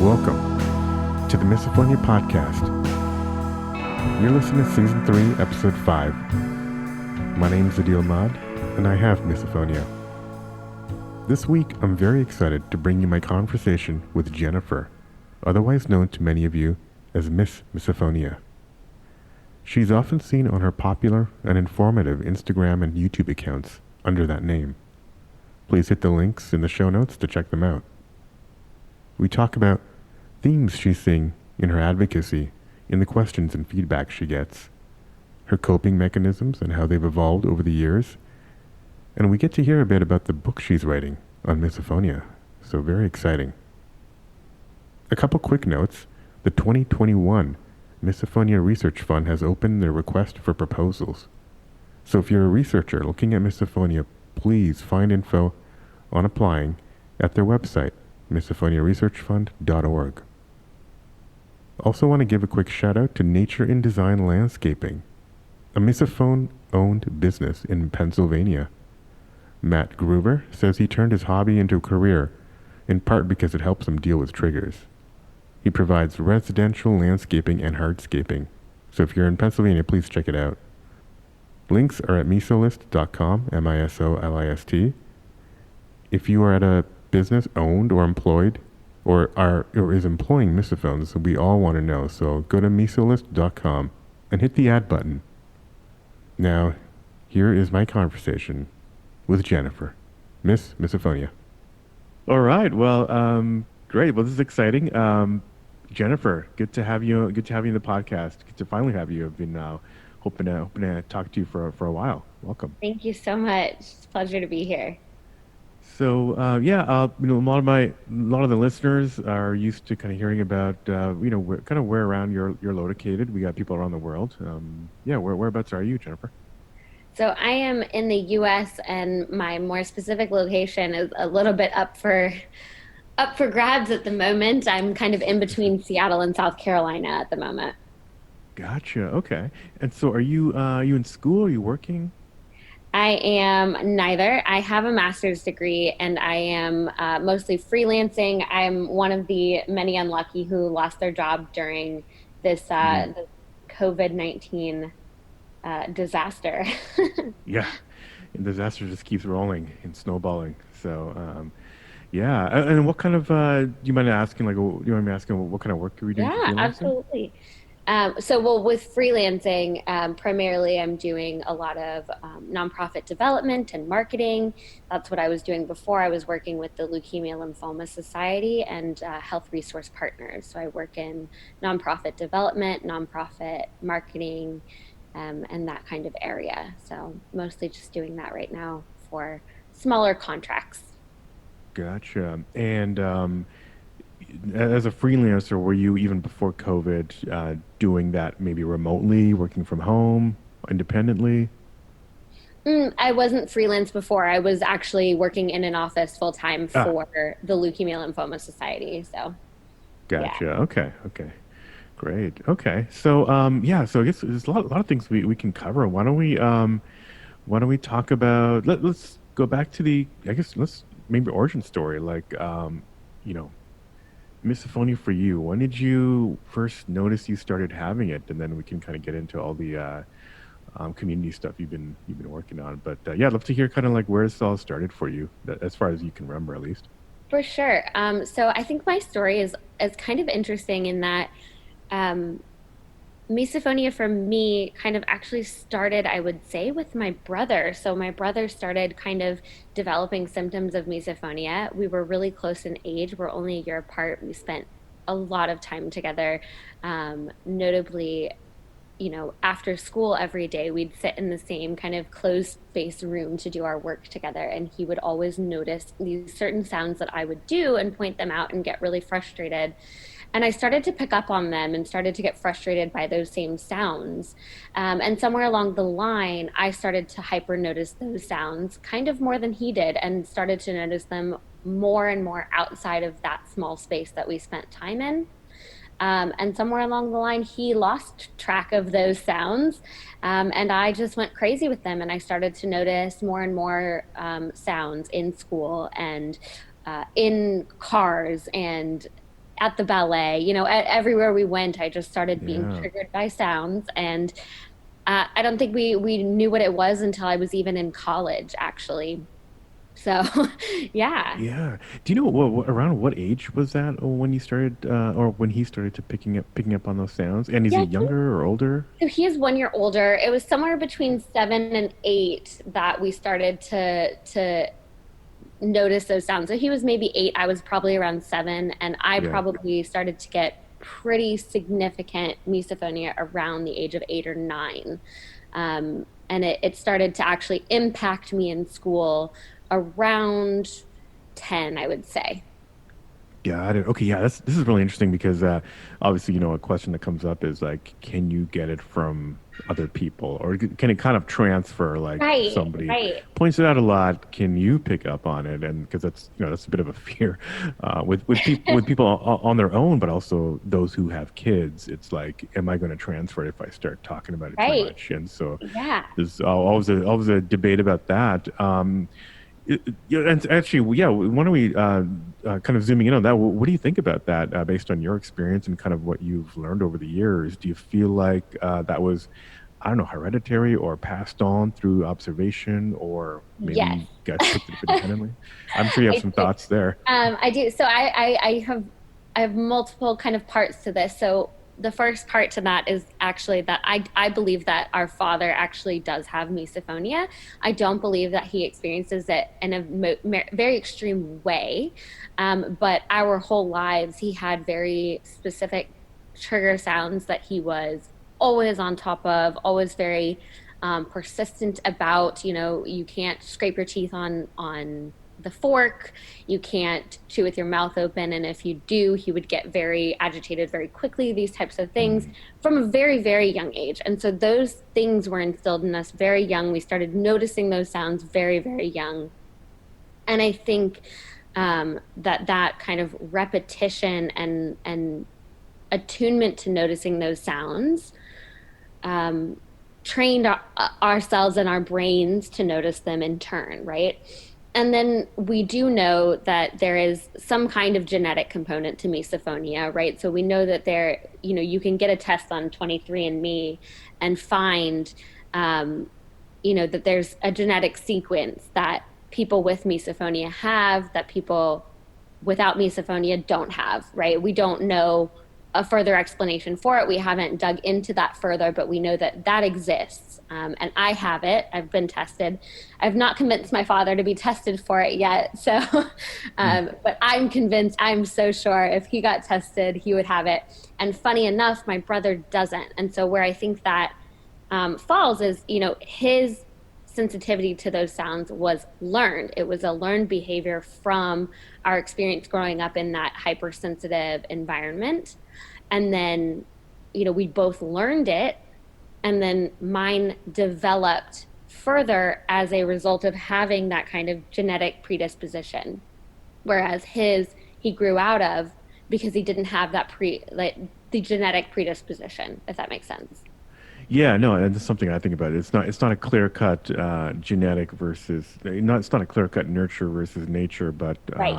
Welcome to the Misophonia Podcast. You're listening to Season 3, Episode 5. My name is Adil Ahmad, and I have misophonia. This week, I'm very excited to bring you my conversation with Jennifer, otherwise known to many of you as Miss Misophonia. She's often seen on her popular and informative Instagram and YouTube accounts under that name. Please hit the links in the show notes to check them out. We talk about themes she's seeing in her advocacy, in the questions and feedback she gets, her coping mechanisms and how they've evolved over the years, and we get to hear a bit about the book she's writing on misophonia, so very exciting. A couple quick notes. The 2021 Misophonia Research Fund has opened their request for proposals. So if you're a researcher looking at misophonia, please find info on applying at their website, misophoniaresearchfund.org. Also want to give a quick shout out to Nature in Design Landscaping, a misophone-owned business in Pennsylvania. Matt Groover says he turned his hobby into a career, in part because it helps him deal with triggers. He provides residential landscaping and hardscaping, so if you're in Pennsylvania, please check it out. Links are at misolist.com, MISOLIST. If you are at a business owned or employed or is employing misophones, we all want to know, so go to misolist.com and hit the add button. Now, here is my conversation with Jennifer, Miss Misophonia. All right, well, great. Well, this is exciting. Jennifer, good to have you. Good to have you in the podcast. Good to finally have you. I've been hoping to talk to you for a while. Welcome. Thank you so much. It's a pleasure to be here. So a lot of the listeners are used to kind of hearing about where around you're located. We got people around the world. Whereabouts are you, Jennifer? So I am in the U.S. and my more specific location is a little bit up for grabs at the moment. I'm kind of in between Seattle and South Carolina at the moment. Gotcha. Okay. And so, are you in school? Are you working? I am neither. I have a master's degree and I am mostly freelancing. I'm one of the many unlucky who lost their job during this the COVID-19 disaster. Yeah, and disaster just keeps rolling and snowballing. So, and what kind of do you mind asking? You mind me asking what kind of work are we doing? Yeah, absolutely. With freelancing, primarily I'm doing a lot of nonprofit development and marketing. That's what I was doing before. I was working with the Leukemia Lymphoma Society and Health Resource Partners. So I work in nonprofit development, nonprofit marketing, and that kind of area. So mostly just doing that right now for smaller contracts. Gotcha. And as a freelancer, were you even before COVID doing that maybe remotely, working from home, independently? I wasn't freelance before. I was actually working in an office full time for the Leukemia Lymphoma Society. So, gotcha. Yeah. Okay. Great. Okay. So, so I guess there's a lot of things we can cover. Why don't we talk about, let's go back to let's maybe origin story, misophonia for you. When did you first notice you started having it? And then we can kind of get into all the community stuff you've been working on. But I'd love to hear kind of like where this all started for you, as far as you can remember, at least. For sure. So I think my story is kind of interesting in that misophonia for me kind of actually started, I would say, with my brother. So my brother started kind of developing symptoms of misophonia. We were really close in age. We're only a year apart. We spent a lot of time together, notably, after school every day, we'd sit in the same kind of closed space room to do our work together. And he would always notice these certain sounds that I would do and point them out and get really frustrated. And I started to pick up on them and started to get frustrated by those same sounds. And somewhere along the line, I started to hyper notice those sounds kind of more than he did and started to notice them more and more outside of that small space that we spent time in. And somewhere along the line, he lost track of those sounds. And I just went crazy with them. And I started to notice more and more sounds in school and in cars and at the ballet, everywhere we went, I just started being Yeah. triggered by sounds. And I don't think we knew what it was until I was even in college, actually. So, yeah. Yeah. Do you know around what age was that when you started or when he started to picking up on those sounds? And is he Yeah, younger or older? so he is 1 year older. It was somewhere between 7 and 8 that we started to notice those sounds. So he was maybe 8, I was probably around 7, and I Yeah. probably started to get pretty significant misophonia around the age of 8 or 9. And it started to actually impact me in school around 10, I would say. Got it. Okay, yeah, this is really interesting because obviously, a question that comes up is like, can you get it from other people, or can it kind of transfer? Like, if Right, somebody right, points it out a lot, can you pick up on it? And because that's a bit of a fear with people on their own, but also those who have kids. It's like, am I going to transfer it if I start talking about it too right. much? And so Yeah. there's always a debate about that. Yeah, and actually, yeah, why don't we kind of zooming in on that? What do you think about that based on your experience and kind of what you've learned over the years? Do you feel like that was, I don't know, hereditary or passed on through observation, or maybe Yes. you guys picked it up independently? I'm sure you have I some do. thoughts there. I do. So I have multiple kind of parts to this. So the first part to that is actually that I believe that our father actually does have misophonia. I don't believe that he experiences it in a very extreme way, but our whole lives he had very specific trigger sounds that he was always on top of, always very persistent about. You can't scrape your teeth on the fork, you can't chew with your mouth open, and if you do, he would get very agitated very quickly, these types of things Mm, from a very, very young age. And so those things were instilled in us very young. We started noticing those sounds very, very young. And I think that kind of repetition and attunement to noticing those sounds um, trained ourselves and our brains to notice them in turn, right? And then we do know that there is some kind of genetic component to misophonia, right? So we know that you can get a test on 23andMe and find, um, that there's a genetic sequence that people with misophonia have that people without misophonia don't have, right? We don't know a further explanation for it. We haven't dug into that further, but we know that that exists. And I have it. I've been tested. I've not convinced my father to be tested for it yet. So, mm, but I'm convinced, I'm so sure if he got tested, he would have it. And funny enough, my brother doesn't. And so, where I think that falls is, his sensitivity to those sounds was learned. It was a learned behavior from our experience growing up in that hypersensitive environment. And then, we both learned it. And then mine developed further as a result of having that kind of genetic predisposition. Whereas he grew out of because he didn't have like the genetic predisposition, if that makes sense. yeah, no, and it's something I think about. It's not a clear cut genetic versus not it's not a clear cut nurture versus nature, but Right.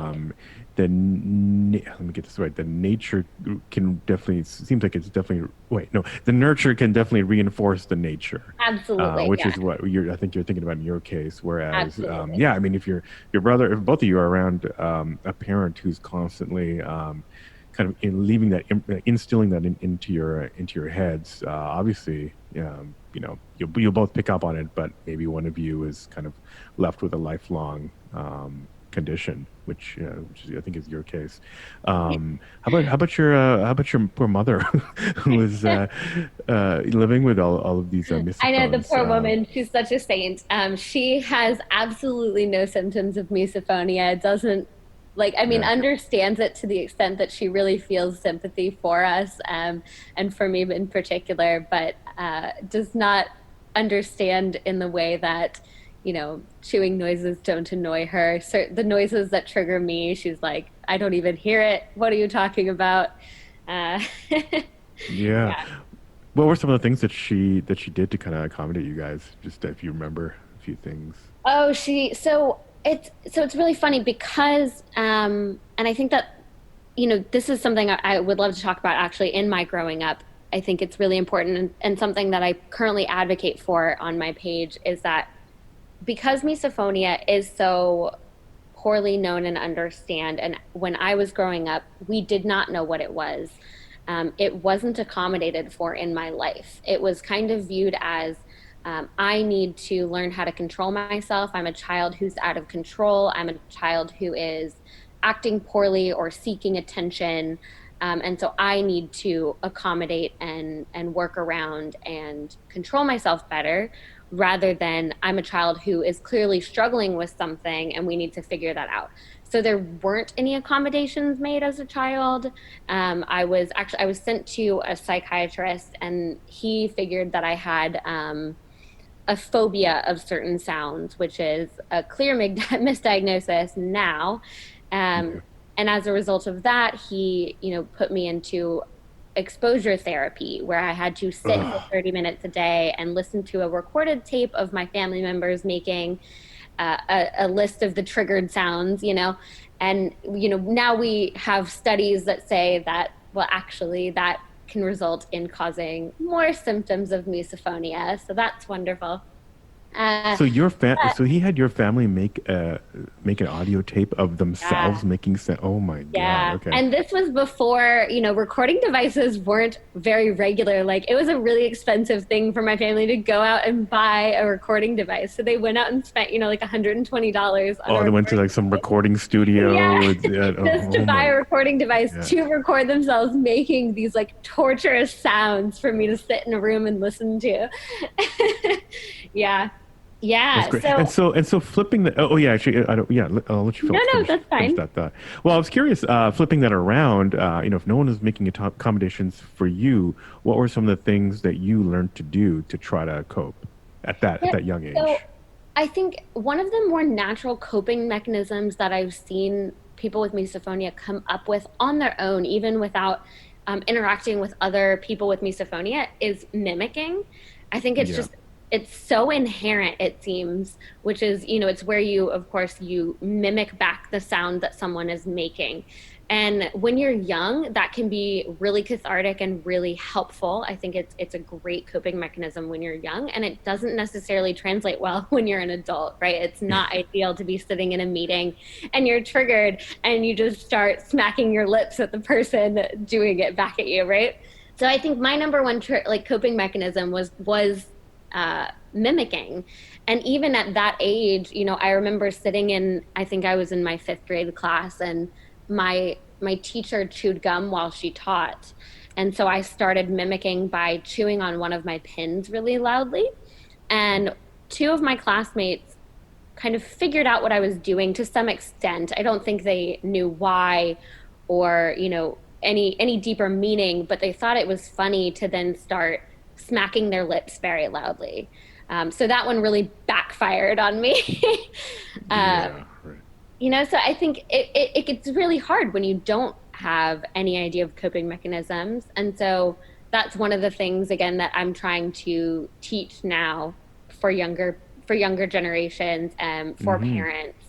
let me get this right. The nature can definitely seems like it's definitely wait no the nurture can definitely reinforce the nature, Absolutely. which Yeah. is what I think you're thinking about in your case. Whereas Absolutely. yeah, I mean if your brother if both of you are around a parent who's constantly kind of leaving that instilling that into your heads, obviously you'll both pick up on it, but maybe one of you is kind of left with a lifelong condition, which is, I think is your case. How about your poor mother who is living with all of these I know the misophones? poor woman. She's such a saint. She has absolutely no symptoms of misophonia. Doesn't I mean, Yeah. understands it to the extent that she really feels sympathy for us, and for me in particular, but does not understand in the way that, chewing noises don't annoy her. So the noises that trigger me, she's like, I don't even hear it. What are you talking about? Uh, Yeah. yeah. What were some of the things that she did to kind of accommodate you guys? Just if you remember a few things. Oh, so it's really funny because and I think that this is something I would love to talk about actually in my growing up. I think it's really important, and something that I currently advocate for on my page is that because misophonia is so poorly known and understand, and when I was growing up, we did not know what it was. It wasn't accommodated for in my life. It was kind of viewed as I need to learn how to control myself. I'm a child who's out of control. I'm a child who is acting poorly or seeking attention. And so I need to accommodate and work around and control myself better, rather than I'm a child who is clearly struggling with something and we need to figure that out. So there weren't any accommodations made as a child. I was sent to a psychiatrist, and he figured that I had a phobia of certain sounds, which is a clear misdiagnosis now. Um, Okay. and as a result of that, he, put me into exposure therapy where I had to sit for Ugh. 30 minutes a day and listen to a recorded tape of my family members making a list of the triggered sounds, and, now we have studies that say that, well, actually, that can result in causing more symptoms of misophonia. So that's wonderful. Uh, So but so he had your family make an audio tape of yeah. themselves making sound. Oh my God. Yeah. Okay. And this was before, recording devices weren't very regular. Like it was a really expensive thing for my family to go out and buy a recording device. So they went out and spent, like $120 on a Oh, they went to recording like some device. recording Yeah. studio. Just to Oh buy my. a recording device Yeah. to record themselves making these like torturous sounds for me to sit in a room and listen to. Yeah. That's Yeah. great. So And so flipping the oh yeah, actually I don't yeah, I'll let you no, no, that's finish fine. that thought. Well, I was curious flipping that around, if no one was making accommodations for you, what were some of the things that you learned to do to try to cope at Yeah. that young So age? I think one of the more natural coping mechanisms that I've seen people with misophonia come up with on their own, even without interacting with other people with misophonia, is mimicking. I think Yeah. it's so inherent, it seems, which is, it's where you, of course, you mimic back the sound that someone is making. And when you're young, that can be really cathartic and really helpful. I think it's a great coping mechanism when you're young, and it doesn't necessarily translate well when you're an adult, right? It's not ideal to be sitting in a meeting and you're triggered and you just start smacking your lips at the person doing it back at you, right? So I think my number one like coping mechanism was mimicking. And even at that age, I remember sitting in, I think I was in my fifth grade class, and my teacher chewed gum while she taught. And so I started mimicking by chewing on one of my pins really loudly. And two of my classmates kind of figured out what I was doing to some extent. I don't think they knew why or, any deeper meaning, but they thought it was funny to then start smacking their lips very loudly. So that one really backfired on me. um, Yeah, right. so I think it gets really hard when you don't have any idea of coping mechanisms. And so that's one of the things, again, that I'm trying to teach now for younger generations, for Hmm. parents,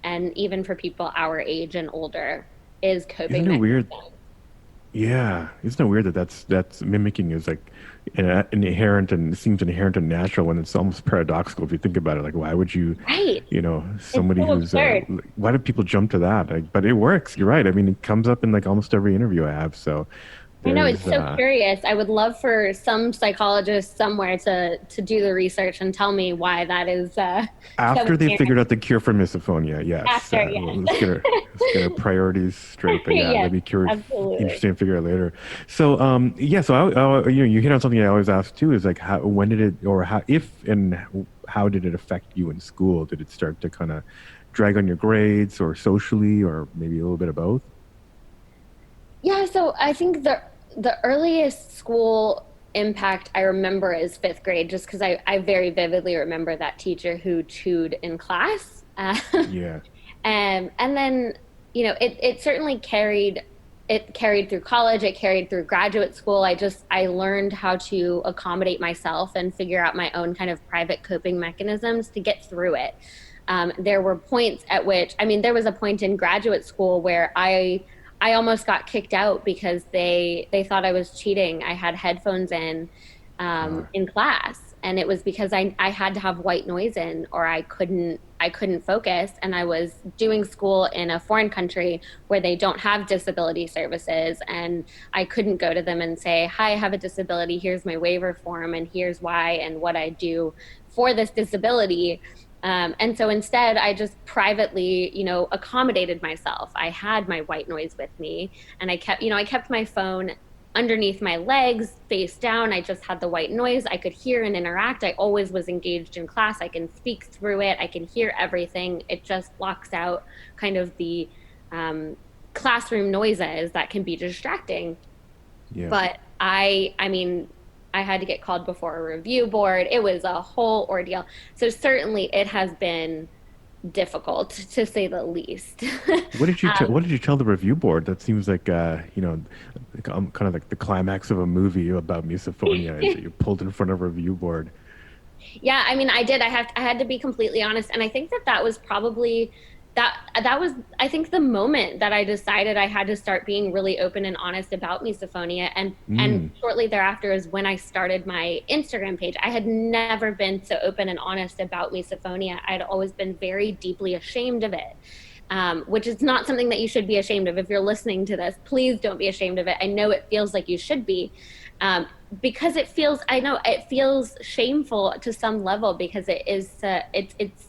and even for people our age and older, is coping Isn't it weird? mechanisms. Yeah, isn't it weird that that's mimicking is like an inherent and it seems inherent and natural when it's almost paradoxical if you think about it. Like, why would you, Right. It's somebody so who's absurd. why do people jump to that? Like, but it works. You're right. I mean, it comes up in like almost every interview I have. So I know, it's there's so curious. I would love for some psychologist somewhere to do the research and tell me why that is so after they apparent figured out the cure for misophonia. Yes, after, let's yes. get our priorities straight. But yeah, Yes, that'd be curious, absolutely. interesting to figure out later. So yeah, so you hit on something I always ask too is like how when did it or how if and how did it affect you in school? Did it start to kind of drag on your grades or socially or maybe a little bit of both? Yeah, so I think the earliest school impact I remember is fifth grade, just because I very vividly remember that teacher who chewed in class. Yeah. And then, it certainly carried through college, it carried through graduate school. I learned how to accommodate myself and figure out my own kind of private coping mechanisms to get through it. There were points at which, I mean, there was a point in graduate school where I I almost got kicked out because they thought I was cheating. I had headphones in class, and it was because I had to have white noise in, or I couldn't focus, and I was doing school in a foreign country where they don't have disability services, and I couldn't go to them and say, "Hi, I have a disability. Here's my waiver form, and here's why and what I do for this disability." And so instead, I just privately, accommodated myself. I had my white noise with me, and I kept my phone underneath my legs, face down. I just had the white noise. I could hear and interact. I always was engaged in class. I can speak through it. I can hear everything. It just blocks out kind of the um, classroom noises that can be distracting. Yeah. But I mean, I had to get called before a review board. It was a whole ordeal. So certainly it has been difficult to say the least. What did you tell the review board? That seems like kind of like the climax of a movie about misophonia is that you're pulled in front of a review board. Yeah, I mean, I did. I had to be completely honest, and I think that was probably that was I think the moment that I decided I had to start being really open and honest about misophonia, and Mm. shortly thereafter is when I started my Instagram page. I had never been so open and honest about misophonia. I'd always been very deeply ashamed of it. Which is not something that you should be ashamed of. If you're listening to this, please don't be ashamed of it. I know it feels like you should be, um, because I know it feels shameful to some level because it's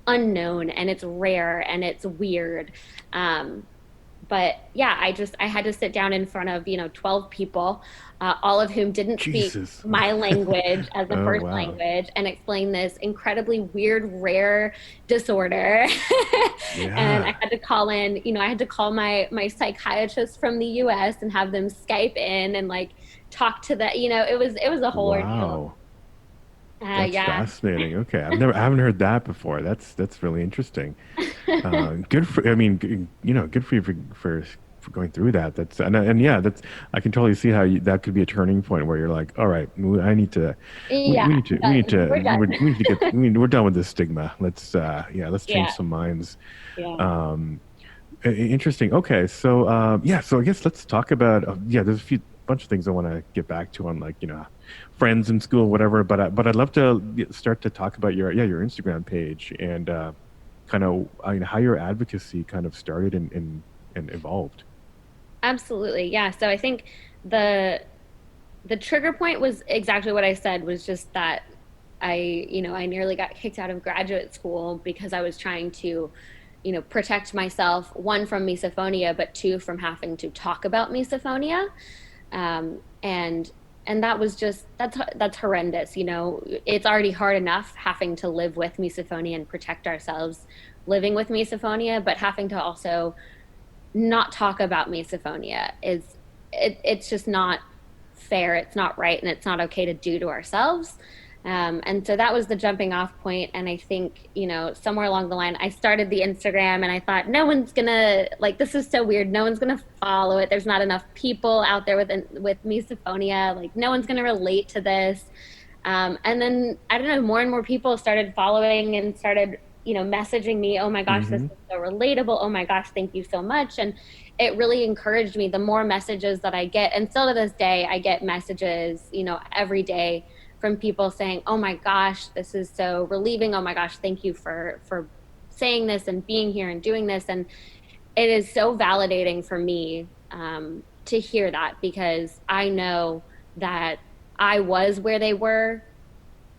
unknown and it's rare and it's weird. Um, but yeah, I had to sit down in front of 12 people, all of whom didn't speak Jesus. my language as a Oh, first wow. language, and explain this incredibly weird, rare disorder. And Yeah. I had to call my psychiatrist from the US and have them Skype in and like talk to it was a whole ordeal. Wow. That's Yeah. fascinating. Okay. I haven't heard that before. That's really interesting. Good for, I mean, good for you for going through that. And yeah, I can totally see how that could be a turning point where you're like, all right, I need to, Yeah, we're done. we need to we're done with this stigma. Let's change Yeah, some minds. yeah. Um, Interesting. Okay. So, yeah, so I guess let's talk about, there's a few bunch of things I want to get back to on like, friends in school, whatever, but I'd love to start to talk about your Instagram page and, kind of how your advocacy kind of started and evolved. Absolutely. Yeah. So I think the the trigger point was exactly what I said, was just that I nearly got kicked out of graduate school because I was trying to, protect myself, one, from misophonia, but two, from having to talk about misophonia. And that was just that's horrendous. It's already hard enough having to live with misophonia and protect ourselves living with misophonia, but having to also not talk about misophonia it's just not fair. It's not right, and it's not okay to do to ourselves. And so that was the jumping off point. And I think, somewhere along the line, I started the Instagram and I thought, no one's gonna, like, this is so weird. No one's gonna follow it. There's not enough people out there with misophonia. Like, no one's gonna relate to this. And then, I don't know, more and more people started following and started, messaging me, oh my gosh, this Hmm. is so relatable. Oh my gosh, thank you so much. And it really encouraged me. The more messages that I get, and still to this day, I get messages, every day from people saying, "Oh my gosh, this is so relieving. Oh my gosh, thank you for saying this and being here and doing this." And it is so validating for me, to hear that, because I know that I was where they were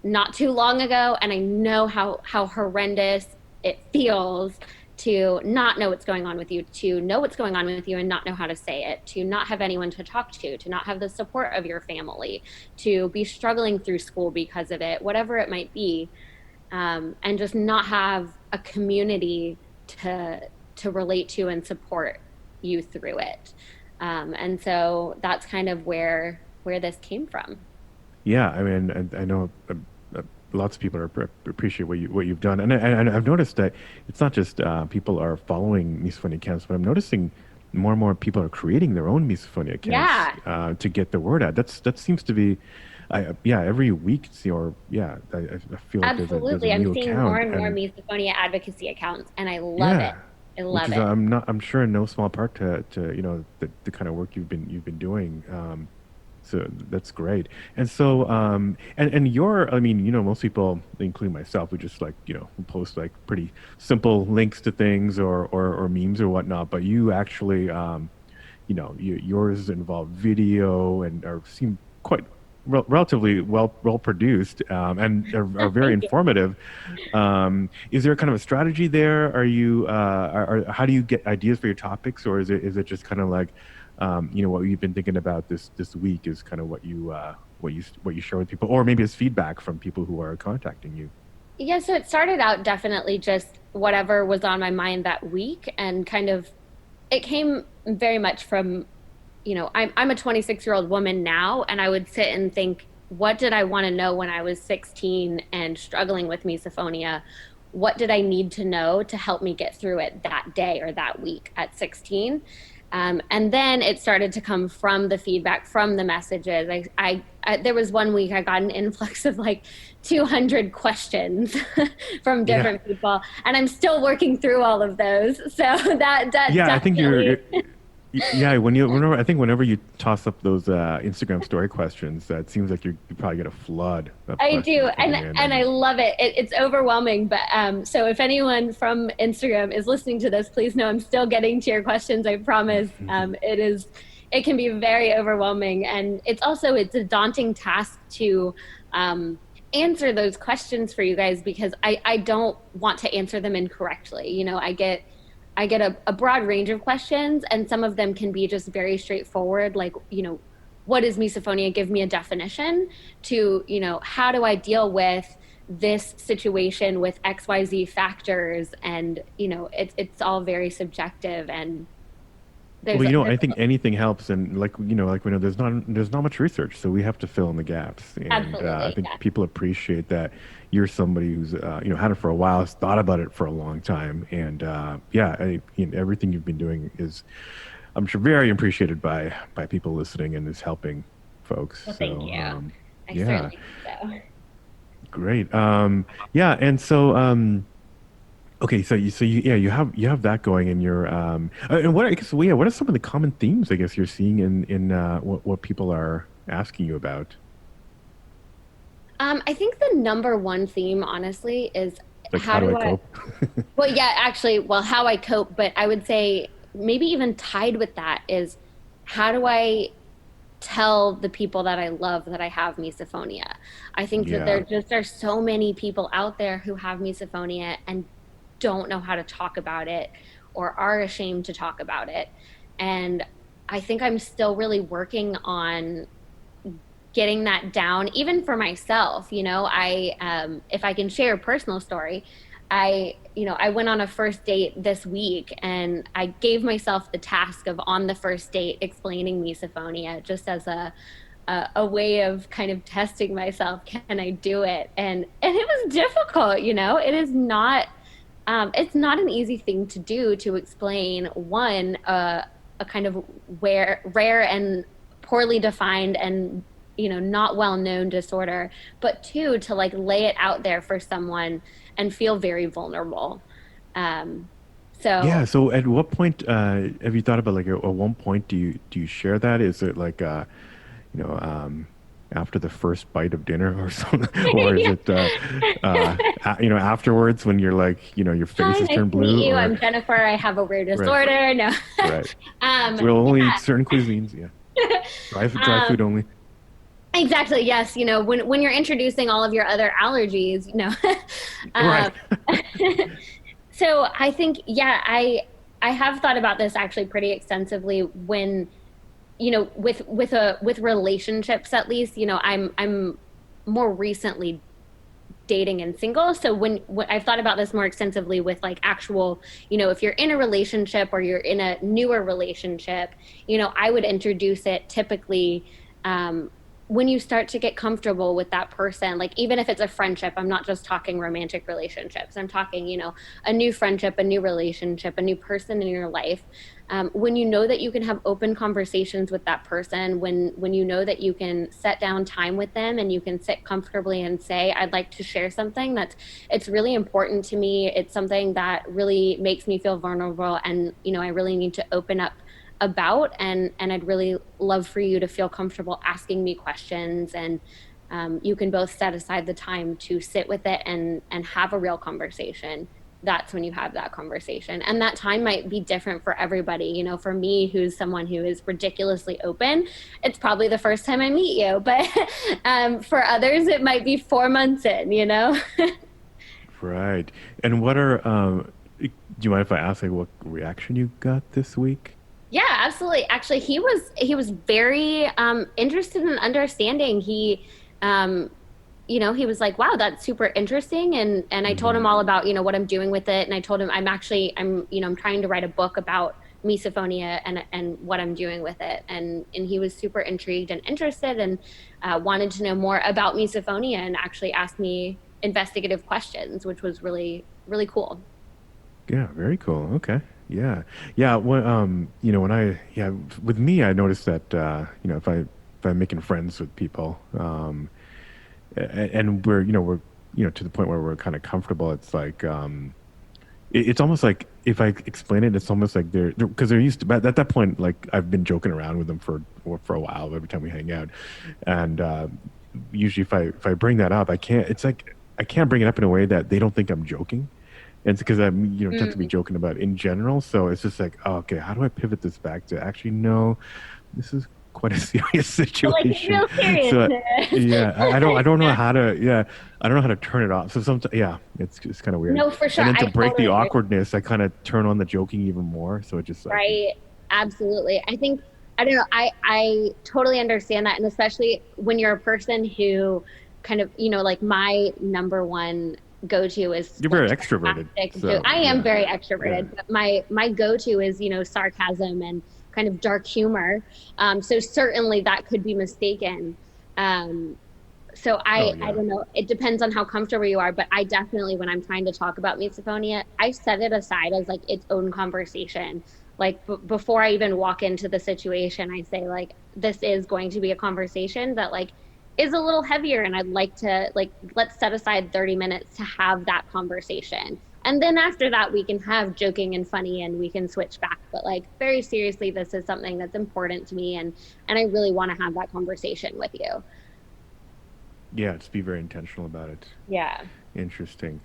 not too long ago, and I know how horrendous it feels to not know what's going on with you, to know what's going on with you and not know how to say it, to not have anyone to talk to not have the support of your family, to be struggling through school because of it, whatever it might be, and just not have a community to relate to and support you through it. And so that's kind of where this came from. Yeah, I mean, I know lots of people appreciate what you've done, and I've noticed that it's not just people are following misophonia accounts, but I'm noticing more and more people are creating their own misophonia accounts Yeah. to get the word out. That seems to be, yeah, every week, I feel like there's a Absolutely. I'm new seeing more account, and more and misophonia advocacy accounts, and I love it. yeah. I which love is it. I'm sure in no small part to the kind of work you've been doing. So that's great. And so and you're I mean, most people, including myself, we just like, post like pretty simple links to things or memes or whatnot, but you actually yours involve video and are seem quite relatively well produced, and are very Thank you. informative. Is there kind of a strategy there? Are you how do you get ideas for your topics, or is it just kind of like what you've been thinking about this week is kind of what you share with people, or maybe it's feedback from people who are contacting you? Yeah, so it started out definitely just whatever was on my mind that week, and kind of it came very much from, I'm a 26-year-old woman now, and I would sit and think, what did I want to know when I was 16 and struggling with misophonia? What did I need to know to help me get through it that day or that week at 16? And then it started to come from the feedback, from the messages. There was one week I got an influx of like 200 questions from Yeah. different people, and I'm still working through all of those. So that Yeah, I think definitely. yeah, whenever you toss up those Instagram story questions, that seems like you probably get a flood of I do, questions and coming in. and I And love it. It's overwhelming, but so if anyone from Instagram is listening to this, please know I'm still getting to your questions. I promise. It can be very overwhelming, and it's a daunting task to um, answer those questions for you guys, because I don't want to answer them incorrectly. I get a broad range of questions, and some of them can be just very straightforward, like, what is misophonia? Give me a definition, to, how do I deal with this situation with XYZ factors? And, it's all very subjective, and well, there's I think anything helps, and like we know, there's not much research, so we have to fill in the gaps. And I absolutely, think yeah. people appreciate that you're somebody who's had it for a while, has thought about it for a long time, and yeah, everything you've been doing is, I'm sure, very appreciated by people listening, and is helping folks. Well, thank So you. I yeah, certainly hope so. great. Yeah, and so okay, yeah, you have that going in your and what I guess, well, yeah, what are some of the common themes I guess you're seeing in what people are asking you about? I think the number one theme, honestly, is Like, how how do I do I, cope? well, yeah, actually, well, how I cope, but I would say maybe even tied with that is, how do I tell the people that I love that I have misophonia? I think that Yeah. there are so many people out there who have misophonia and don't know how to talk about it, or are ashamed to talk about it. And I think I'm still really working on getting that down, even for myself. If I can share a personal story, I went on a first date this week, and I gave myself the task of, on the first date, explaining misophonia, just as a way of kind of testing myself. Can I do it? And it was difficult. It's not an easy thing to do, to explain, one, a kind of rare and poorly defined and, not well known disorder, but two, to like lay it out there for someone and feel very vulnerable. Um, so Yeah, so at what point have you thought about, like, at one point do you share that? Is it like you know, after the first bite of dinner or something, or is it afterwards when you're like, your face Hi, is nice turned to meet blue, you. or I'm Jennifer. I have a rare right, disorder. No. right. We'll Yeah. only eat certain cuisines, yeah. Dry food Um, only. exactly. Yes. When you're introducing all of your other allergies. Right. um, so I think, yeah, I have thought about this actually pretty extensively, when, with relationships, at least. I'm more recently dating and single. So when I've thought about this more extensively with, like, actual, if you're in a relationship or you're in a newer relationship, I would introduce it typically, um, when you start to get comfortable with that person, like even if it's a friendship, I'm not just talking romantic relationships. I'm talking, a new friendship, a new relationship, a new person in your life. When you know that you can have open conversations with that person, when you know that you can set down time with them and you can sit comfortably and say, I'd like to share something it's really important to me. It's something that really makes me feel vulnerable, and I really need to open up about, and I'd really love for you to feel comfortable asking me questions, and you can both set aside the time to sit with it and have a real conversation. That's when you have that conversation, and that time might be different for everybody. For me, who's someone who is ridiculously open, it's probably the first time I meet you, but for others it might be 4 months in. Right. And what are do you mind if I ask like what reaction you got this week? Yeah, absolutely. Actually, he was very interested in understanding. Um, he was like, "Wow, that's super interesting." And I told him Mm-hmm. all about what I'm doing with it, and I told him I'm trying to write a book about misophonia and what I'm doing with it, and he was super intrigued and interested, and wanted to know more about misophonia and actually asked me investigative questions, which was really really cool. Yeah, very cool. Okay. Yeah. Yeah, when when with me I noticed that if I'm making friends with people and we're to the point where we're kind of comfortable, it's like it's almost like if I explain it, it's almost like because they're used to, but at that point, like I've been joking around with them for a while every time we hang out, and usually if I bring that up, I can't. It's like I can't bring it up in a way that they don't think I'm joking, and it's because I'm tend to be Mm. joking about in general. So it's just like, oh, okay, how do I pivot this back to actually no, this is quite a serious Like situation. real So seriousness. yeah, I don't know how to I don't know how to turn it off. So sometimes it's kind of weird. No, for sure. And then to I break the totally agree. awkwardness, I kind of turn on the joking even more. So it just like Right. Absolutely. I think, I don't know, I totally understand that. And especially when you're a person who kind of, like my number one go-to is you're like very extroverted. sarcastic joke. So I am yeah, very yeah, extroverted, but my go-to is, sarcasm and kind of dark humor. So certainly that could be mistaken. Um, so oh I yeah, don't know. It depends on how comfortable you are, but I definitely, when I'm trying to talk about misophonia, I set it aside as like its own conversation. Like before I even walk into the situation, I say like, this is going to be a conversation that like is a little heavier, and I'd like to like, let's set aside 30 minutes to have that conversation. And then after that, we can have joking and funny, and we can switch back. But like very seriously, this is something that's important to me, and I really want to have that conversation with you. yeah. Just be very intentional about it. Yeah. Interesting.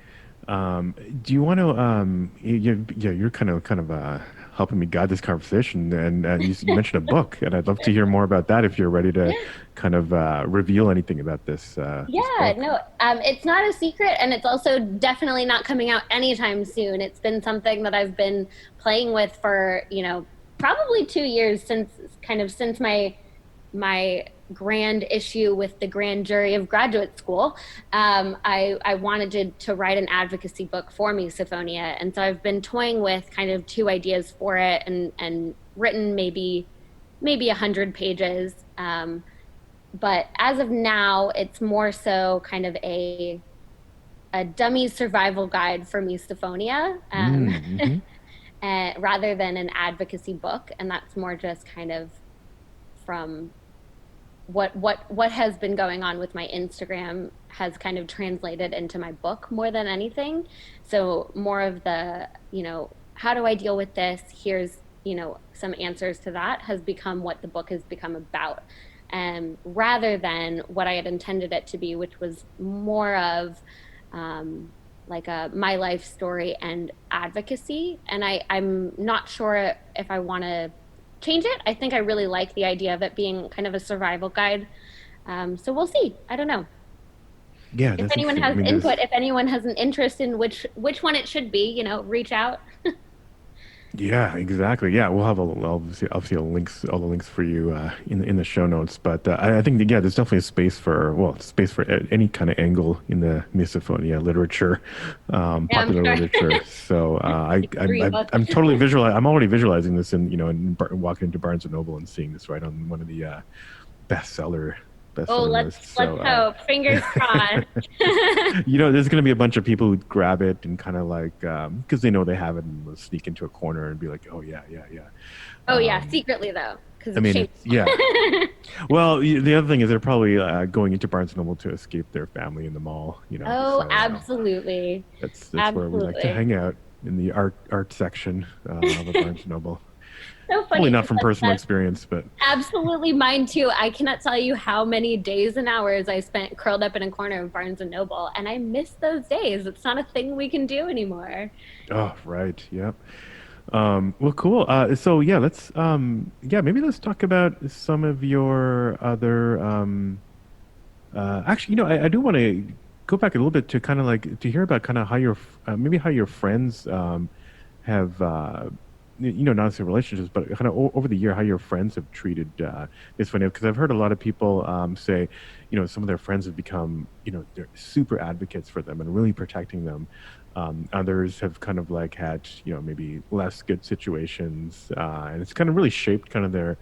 Do you want to you're kind of helping me guide this conversation, and you mentioned a book, and I'd love to hear more about that if you're ready to kind of reveal anything about this Yeah, book. no, it's not a secret, and it's also definitely not coming out anytime soon. It's been something that I've been playing with for, probably 2 years, since my grand issue with the grand jury of graduate school. I wanted to write an advocacy book for misophonia, and so I've been toying with kind of two ideas for it, and written maybe 100 pages. But as of now, it's more so kind of a dummy survival guide for misophonia, Mm-hmm. rather than an advocacy book. And that's more just kind of from what has been going on with my Instagram has kind of translated into my book more than anything. So more of the, how do I deal with this? Here's, some answers to that has become what the book has become about. Rather than what I had intended it to be, which was more of like a my life story and advocacy. And I'm not sure if I want to change it. I think I really like the idea of it being kind of a survival guide. So we'll see. I don't know. Yeah, If that's anyone interesting. I has mean, input, there's if anyone has an interest in which one it should be, reach out. yeah, exactly. Yeah, we'll have obviously all the links for you in the show notes. But I think that, yeah, there's definitely a space for any kind of angle in the misophonia literature, Yeah, I'm popular sure. literature. So Like three I'm books. totally visual. I'm already visualizing this in walking into Barnes and Noble and seeing this right on one of the bestseller Oh, best-selling let's list. let's So, hope. Fingers crossed. there's going to be a bunch of people who grab it and kind of like, because they know they have it and will sneak into a corner and be like, oh yeah, yeah, yeah. Oh yeah, Um, secretly though, because I it's mean, shameful. it's yeah. Well, the other thing is they're probably going into Barnes and Noble to escape their family in the mall. Oh, So absolutely. that's where we like to Absolutely. hang out in the art section of a Barnes and Noble. So Probably funny not you from said personal that. experience, but Absolutely mine too. I cannot tell you how many days and hours I spent curled up in a corner of Barnes and Noble, and I miss those days. It's not a thing we can do anymore. oh right, yep. Well, cool. So yeah, maybe let's talk about some of your other. Actually, I do want to go back a little bit to kind of like to hear about kind of how maybe how your friends have not necessarily relationships, but kind of over the year how your friends have treated this funny because I've heard a lot of people say, some of their friends have become, they're super advocates for them and really protecting them. Others have kind of like had, maybe less good situations, and it's kind of really shaped kind of their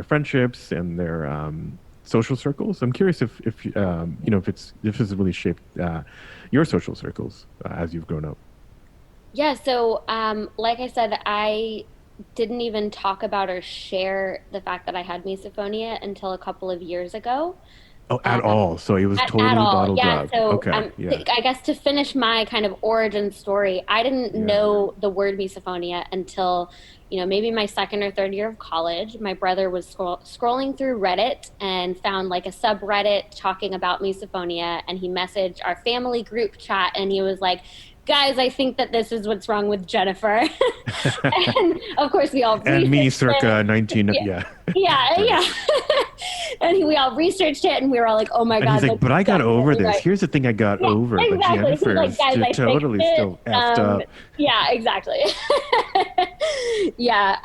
friendships and their social circles. I'm curious if if this has really shaped your social circles as you've grown up. Yeah, so like I said, I didn't even talk about or share the fact that I had misophonia until a couple of years ago. Oh, at Um, all. So it was at totally all. bottled Yeah. up. So Okay. Yeah. I guess to finish my kind of origin story, I didn't Yeah. know the word misophonia until, maybe my second or third year of college. My brother was scrolling through Reddit and found like a subreddit talking about misophonia. And he messaged our family group chat and he was like, guys, I think that this is what's wrong with Jennifer. And of course, we all And me researched it. circa 19. Yeah, Yeah. yeah, Right. yeah. And we all researched it and we were all like, oh my And he's God, like, that's but I got over definitely this. right. Here's the thing I got Yeah, over, but exactly. He's like, Jennifer's guys, I fixed totally it. still effed up. Yeah, exactly. Yeah.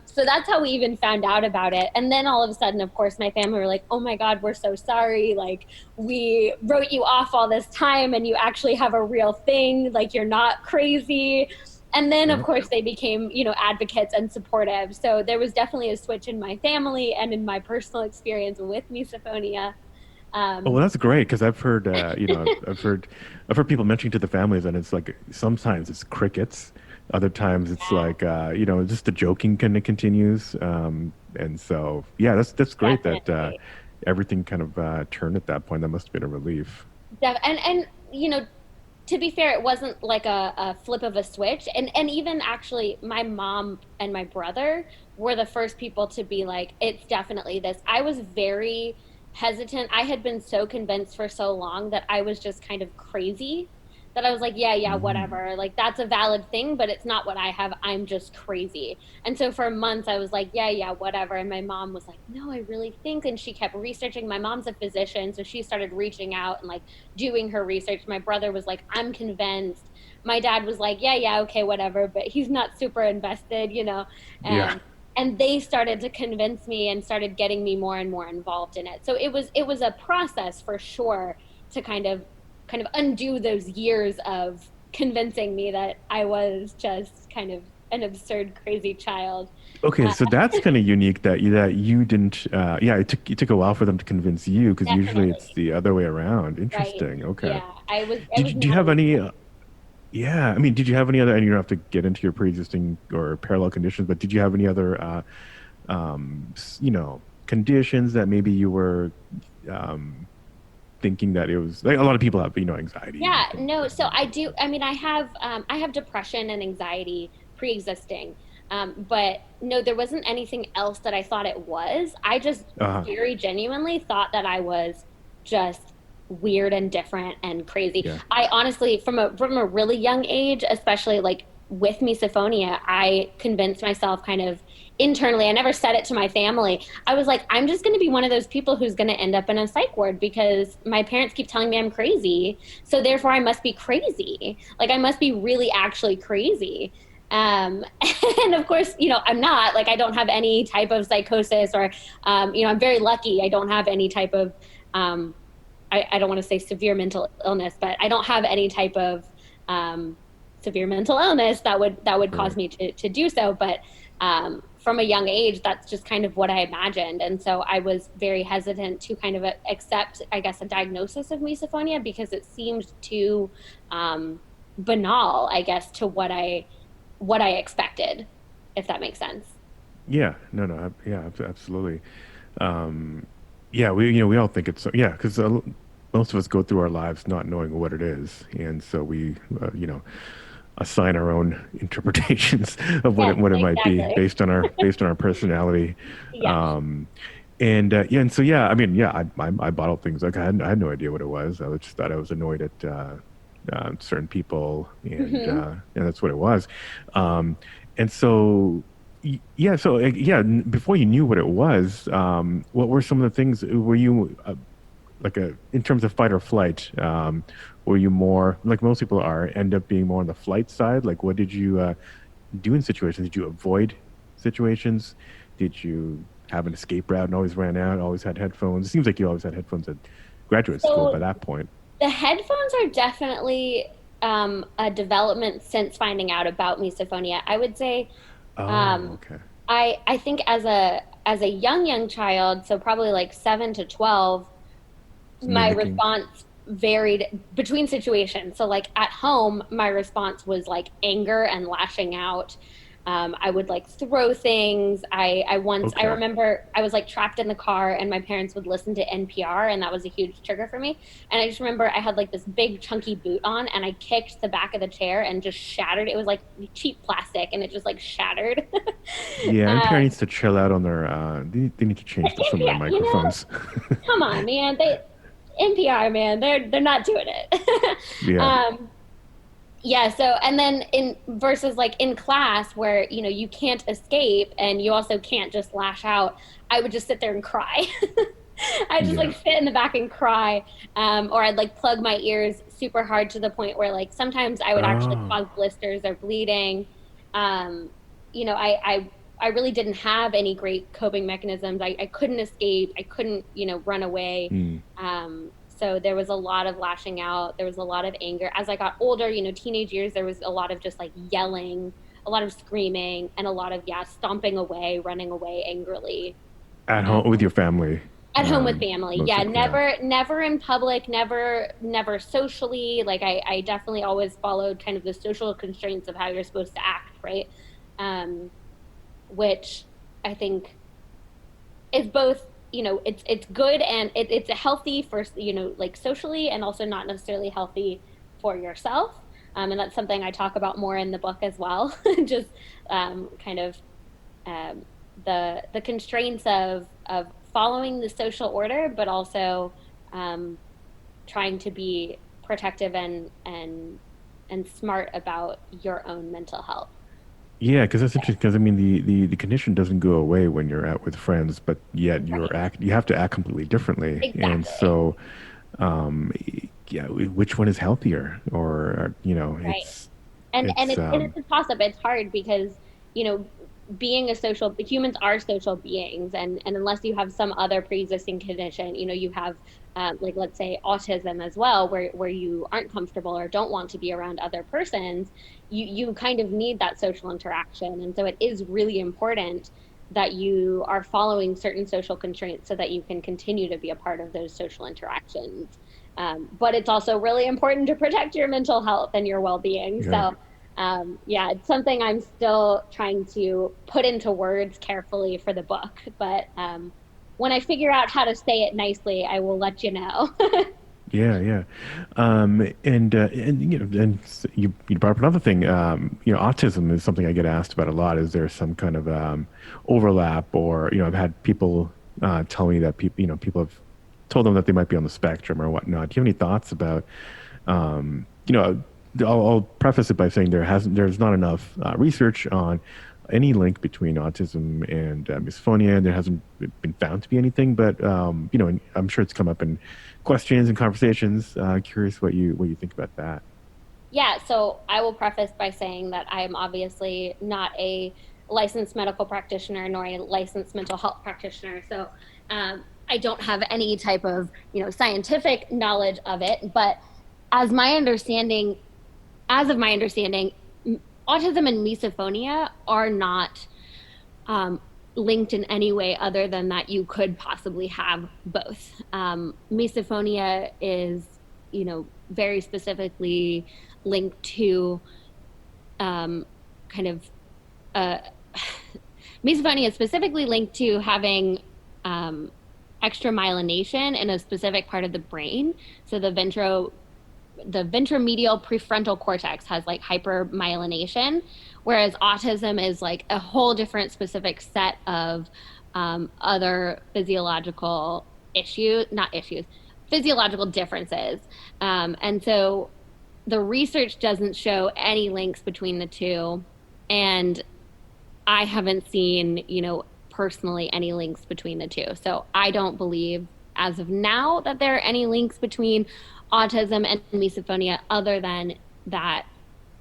So that's how we even found out about it. And then all of a sudden, of course, my family were like, oh my God, we're so sorry. Like, we wrote you off all this time and you actually have a real thing. Like, you're not crazy. And then, of Yep. course, they became, advocates and supportive. So there was definitely a switch in my family and in my personal experience with misophonia. Oh, Um, well, that's great because I've heard, I've heard people mentioning to the families, and it's like sometimes it's crickets, other times it's yeah, like, just the joking kind of continues, and so yeah, that's great that definitely. everything kind of turned at that point. That must have been a relief. And to be fair, it wasn't like a flip of a switch. And even actually, my mom and my brother were the first people to be like, it's definitely this. I was very hesitant. I had been so convinced for so long that I was just kind of crazy that I was like, yeah, yeah, Mm. whatever. Like, that's a valid thing, but it's not what I have. I'm just crazy. And so for months, I was like, yeah, yeah, whatever. And my mom was like, no, I really think. And she kept researching. My mom's a physician. So she started reaching out and like doing her research. My brother was like, I'm convinced. My dad was like, yeah, yeah, okay, whatever. But he's not super invested. Yeah. And they started to convince me and started getting me more and more involved in it. So it was a process for sure to kind of undo those years of convincing me that I was just kind of an absurd, crazy child. Okay, Uh, so that's kind of unique that you didn't. Yeah, it took a while for them to convince you because usually it's Definitely. the other way around. Right. Interesting. Okay. Yeah. I Did was you, do you not have an any? Yeah, I mean, did you have any other? And you don't have to get into your pre-existing or parallel conditions, but did you have any other, conditions that maybe you were um, thinking that it was like a lot of people have, anxiety Yeah, and things no, like so that. I do. I mean, I have depression and anxiety pre-existing. But no, there wasn't anything else that I thought it was. I just Uh, very genuinely thought that I was just weird and different and crazy. yeah. I honestly, from a really young age, especially like with misophonia, I convinced myself kind of internally. I never said it to my family. I was like, I'm just going to be one of those people who's going to end up in a psych ward because my parents keep telling me I'm crazy. So therefore, I must be crazy. Like, I must be really actually crazy. And of course, I'm not. Like, I don't have any type of psychosis or, I'm very lucky. I don't have any type of, um, I don't want to say severe mental illness, but I don't have any type of severe mental illness that would cause Right. me to do so. But from a young age, that's just kind of what I imagined. And so I was very hesitant to kind of accept, I guess, a diagnosis of misophonia because it seemed too banal, I guess, to what I expected, if that makes sense. Yeah, no, no, yeah, absolutely. Um, yeah, we all think it's yeah, because most of us go through our lives not knowing what it is, and so we assign our own interpretations of Yes, what it might be exactly. based on our personality. Yeah. Um, and yeah, and so yeah, I mean, yeah, I bottled things like I had no idea what it was. I just thought I was annoyed at certain people, and that's what it was. Um, and so yeah, so yeah, before you knew what it was, what were some of the things? Were you like a in terms of fight or flight? Were you more like most people are end up being more on the flight side? Like, what did you do in situations? Did you avoid situations? Did you have an escape route and always ran out? Always had headphones? It seems like you always had headphones at graduate school by So that point. the headphones are definitely a development since finding out about misophonia. I would say Oh, um, okay. I think as a young child, so probably like 7 to 12, It's my mimicking. response varied between situations. So like at home, my response was like anger and lashing out. I would like throw things. I Okay. remember I was like trapped in the car and my parents would listen to NPR and that was a huge trigger for me. And I just remember I had like this big chunky boot on and I kicked the back of the chair and just shattered. It was like cheap plastic and it just like shattered. Yeah, NPR um, needs to chill out on their. They need to change some of their NPR, microphones. come on, man. They NPR, man, they're not doing it. Yeah. um, yeah, so and then in versus like in class where you can't escape and you also can't just lash out, I would just sit there and cry. I just like Yeah. sit in the back and cry, or I'd like plug my ears super hard to the point where like sometimes I would actually Oh, cause blisters or bleeding. Um, I really didn't have any great coping mechanisms. I couldn't escape. I couldn't run away. mm. So there was a lot of lashing out. There was a lot of anger. As I got older, teenage years, there was a lot of just like yelling, a lot of screaming, and a lot of, yeah, stomping away, running away angrily. At Uh, home with your family. at home with family. Most Yeah, of yeah. never in public, never socially. Like I definitely always followed kind of the social constraints of how you're supposed to act, right? Um, which I think is both, it's good and it's a healthy for, like socially and also not necessarily healthy for yourself. And that's something I talk about more in the book as well. Just kind of um, the constraints of following the social order, but also um, trying to be protective and smart about your own mental health. Yeah, because that's interesting. Because I mean, the condition doesn't go away when you're out with friends, but yet Right. you have to act completely differently. And Exactly. so, um, yeah, which one is healthier? Or Right. And it's it's impossible. It's hard because you know being a social humans are social beings, and unless you have some other pre-existing condition, you have like let's say autism as well, where you aren't comfortable or don't want to be around other persons, you kind of need that social interaction, and so it is really important that you are following certain social constraints so that you can continue to be a part of those social interactions. But it's also really important to protect your mental health and your well-being. yeah. So, yeah, it's something I'm still trying to put into words carefully for the book. But when I figure out how to say it nicely, I will let you know. Yeah, yeah, and you brought up another thing. Autism is something I get asked about a lot. Is there some kind of overlap, or I've had people tell me that people have told them that they might be on the spectrum or whatnot. Do you have any thoughts about um, you know? I'll preface it by saying there's not enough research on any link between autism and misophonia. There hasn't been found to be anything, but and I'm sure it's come up in questions and conversations. Curious what you think about that. Yeah, so I will preface by saying that I am obviously not a licensed medical practitioner nor a licensed mental health practitioner. So I don't have any type of, scientific knowledge of it. But as my understanding, as of my understanding, autism and misophonia are not um, linked in any way other than that you could possibly have both. Misophonia is, very specifically linked to um, kind of uh, misophonia is specifically linked to having um, extra myelination in a specific part of the brain. So the ventromedial prefrontal cortex has like hypermyelination, whereas autism is like a whole different specific set of other not issues, physiological differences. And so the research doesn't show any links between the two. And I haven't seen, personally any links between the two. So I don't believe as of now that there are any links between autism and misophonia other than that